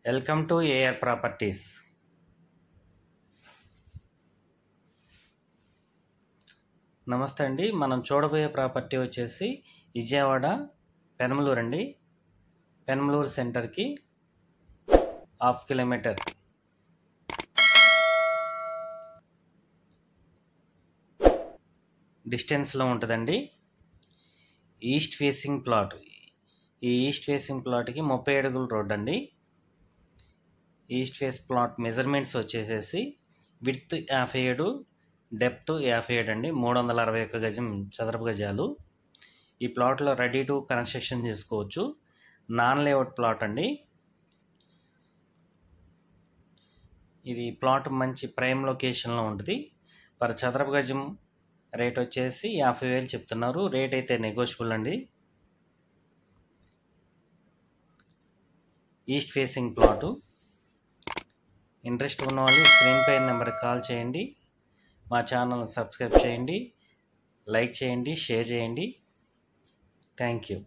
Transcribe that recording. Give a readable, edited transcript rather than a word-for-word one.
Welcome to AR properties. నమస్తే అండి. మనం చూడబోయే ప్రాపర్టీ వచ్చేసి విజయవాడ పెనమలూరు అండి. పెనమలూరు సెంటర్కి 1/2 కిలోమీటర్ డిస్టెన్స్లో ఉంటుందండి. East facing plot. ఈ ఈస్ట్ ఫేసింగ్ ప్లాట్కి 30 అడుగుల రోడ్ అండి. ఈస్ట్ ఫేస్ ప్లాట్ మెజర్మెంట్స్ వచ్చేసేసి విడ్త్ 57, డెప్త్ 57 అండి. 361 గజం చదరపు గజాలు. ఈ ప్లాట్లో రెడీ టు కన్స్ట్రక్షన్ చేసుకోవచ్చు. నాన్ లేఅవుట్ ప్లాట్ అండి. ఇది ప్లాట్ మంచి ప్రైమ్ లొకేషన్లో ఉంటుంది. పర్ చదరపు గజం రేట్ వచ్చేసి 50,000 చెప్తున్నారు. రేట్ అయితే నెగోషియబుల్ అండి. East facing plot. ఇంట్రెస్ట్ ఉన్న వాళ్ళు స్క్రీన్ పై నెంబర్కి కాల్ చేయండి. మా ఛానల్ సబ్స్క్రైబ్ చేయండి, లైక్ చేయండి, షేర్ చేయండి. Thank you.